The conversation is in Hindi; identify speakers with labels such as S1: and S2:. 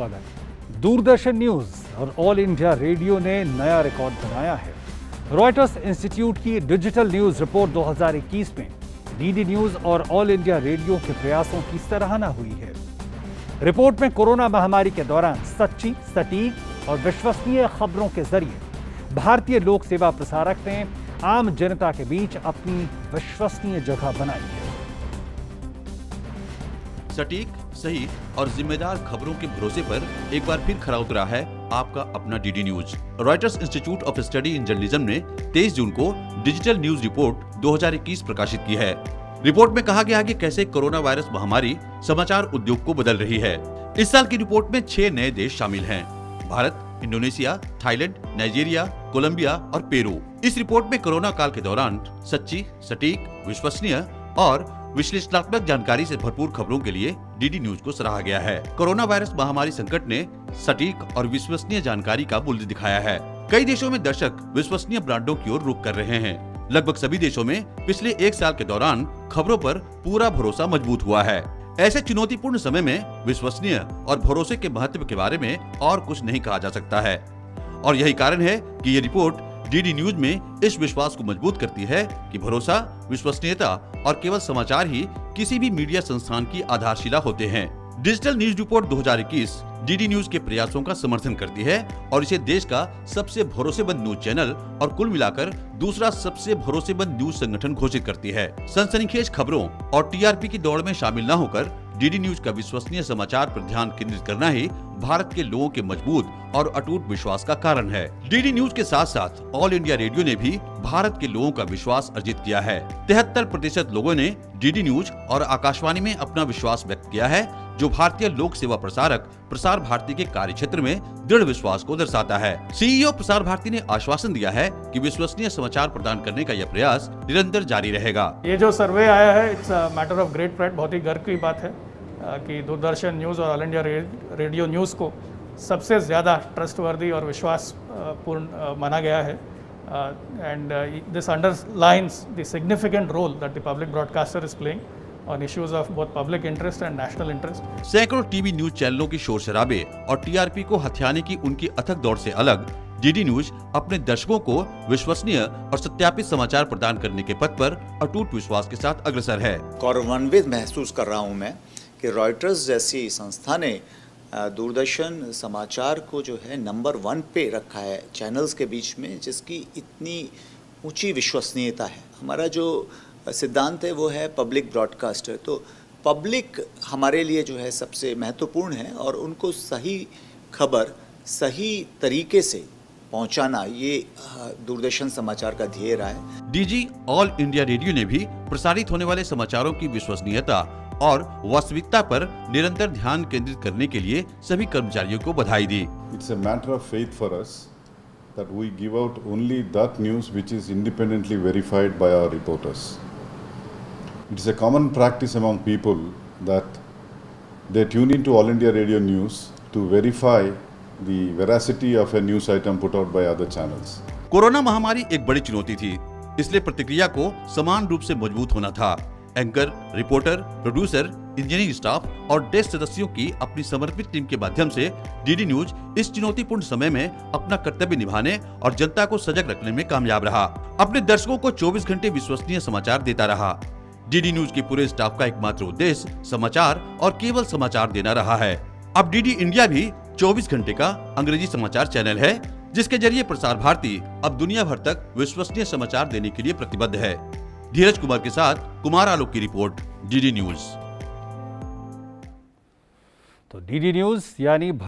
S1: स्वागत। दूरदर्शन न्यूज और ऑल इंडिया रेडियो ने नया रिकॉर्ड बनाया है। रॉयटर्स इंस्टीट्यूट की डिजिटल न्यूज रिपोर्ट 2021 में डीडी न्यूज और ऑल इंडिया रेडियो के प्रयासों की सराहना हुई है। रिपोर्ट में कोरोना महामारी के दौरान सच्ची, सटीक और विश्वसनीय खबरों के जरिए भारतीय लोक सेवा प्रसारक ने आम जनता के बीच अपनी विश्वसनीय जगह बनाई है।
S2: सटीक, सही और जिम्मेदार खबरों के भरोसे पर एक बार फिर खरा उतरा है आपका अपना DD news. Reuters institute of study in journalism ने 23 जून को डिजिटल न्यूज रिपोर्ट 2021 प्रकाशित की है। रिपोर्ट में कहा गया है कि कैसे कोरोना वायरस महामारी समाचार उद्योग को बदल रही है। इस साल की रिपोर्ट में 6 नए देश शामिल हैं: Bharat, Indonesia, Thailand, Nigeria, Colombia और पेरू। इस रिपोर्ट में कोरोना काल के दौरान सच्ची, सटीक, विश्वसनीय और विश्लेषणात्मक जानकारी से भरपूर खबरों के लिए डीडी न्यूज को सराहा गया है। कोरोना वायरस महामारी संकट ने सटीक और विश्वसनीय जानकारी का मूल्य दिखाया है। कई देशों में दर्शक विश्वसनीय ब्रांडों की ओर रुख कर रहे हैं। लगभग सभी देशों में पिछले 1 साल के दौरान खबरों पर पूरा भरोसा मजबूत हुआ है। ऐसे चुनौतीपूर्ण समय में विश्वसनीय और भरोसे के महत्व के बारे में और कुछ नहीं कहा जा सकता है। और यही कारण है कि ये रिपोर्ट डीडी न्यूज में इस विश्वास को मजबूत करती है कि भरोसा, विश्वसनीयता और केवल समाचार ही किसी भी मीडिया संस्थान की आधारशिला होते हैं। Digital news report 2021 DD news के प्रयासों का समर्थन करती है और इसे देश का सबसे भरोसेमंद न्यूज चैनल और कुल मिलाकर दूसरा सबसे भरोसेमंद न्यूज संगठन घोषित करती है। सनसनीखेज खबरों और टीआरपी की दौड़ में शामिल न होकर डीडी न्यूज का विश्वसनीय समाचार पर ध्यान केंद्रित करना ही भारत के लोगों के मजबूत और अटूट विश्वास का कारण है। डीडी न्यूज के साथ साथ ऑल इंडिया रेडियो ने भी भारत के लोगों का विश्वास अर्जित किया है। 73% लोगों ने डीडी न्यूज और आकाशवाणी में अपना विश्वास व्यक्त किया है, जो भारतीय लोक सेवा प्रसारक प्रसार भारती के कार्य क्षेत्र में दृढ़ विश्वास को दर्शाता है। सीईओ प्रसार भारती ने आश्वासन दिया है कि विश्वसनीय समाचार प्रदान करने का यह प्रयास निरंतर जारी रहेगा।
S3: ये जो सर्वे आया है, it's a matter of great pride. बहुत ही गर्व की बात है कि दूरदर्शन न्यूज़ और ऑल इंडिया रेडियो न्यूज़ को सबसे ज़्यादा ट्रस्टवर्दी और विश्वास पूर्ण माना गया है। And this underlines the significant role that the public broadcaster is playing on issues of both public interest and national interest।
S2: सैकड़ों टीवी न्यूज चैनलों की शोर शराबे और टीआरपी को हथियाने की उनकी अथक दौड़ से अलग डीडी न्यूज अपने दर्शकों को विश्वसनीय और सत्यापित समाचार प्रदान करने के पथ पर अटूट विश्वास के साथ अग्रसर है।
S4: गौरवान्वित महसूस कर रहा हूं मैं कि रॉयटर्स जैसी संस्था ने दूरदर्शन समाचार को जो है नंबर 1 पे रखा है चैनल्स के बीच में, जिसकी इतनी ऊंची विश्वसनीयता है। हमारा जो सिद्धांत है वो है पब्लिक ब्रॉडकास्टर। तो पब्लिक हमारे लिए जो है सबसे महत्वपूर्ण है और उनको सही खबर सही तरीके से पहुंचाना, ये दूरदर्शन समाचार का ध्येय रहा है।
S2: डीजी ऑल इंडिया रेडियो ने भी प्रसारित होने वाले समाचारों की विश्वसनीयता और वास्तविकता पर निरंतर ध्यान केंद्रित करने के लिए सभी कर्मचारियों को बधाई दी।
S5: It's a matter of faith for us that we give out only that news which is independently verified by our reporters. It is a common practice among people that they tune into All India Radio News to verify the veracity of a news item put out by other channels.
S2: Corona महामारी एक बड़ी चुनौती थी, इसलिए प्रतिक्रिया को समान रूप से मजबूत होना था। Anchor, reporter, producer, engineering staff और डेस्क सदस्यों की अपनी समर्पित टीम के माध्यम से डीडी न्यूज इस चुनौतीपूर्ण समय में अपना कर्तव्य निभाने और जनता को सजग रखने में कामयाब रहा। अपने दर्शकों को 24 घंटे विश्वसनीय समाचार देता रहा। डीडी न्यूज के पूरे स्टाफ का एकमात्र उद्देश्य समाचार और केवल समाचार देना रहा है। अब डीडी इंडिया भी 24 घंटे का अंग्रेजी समाचार चैनल है, जिसके जरिए प्रसार भारती अब दुनिया भर तक विश्वसनीय समाचार देने के लिए प्रतिबद्ध है। धीरज कुमार के साथ कुमार आलोक की रिपोर्ट, डीडी न्यूज।
S1: तो डीडी न्यूज यानी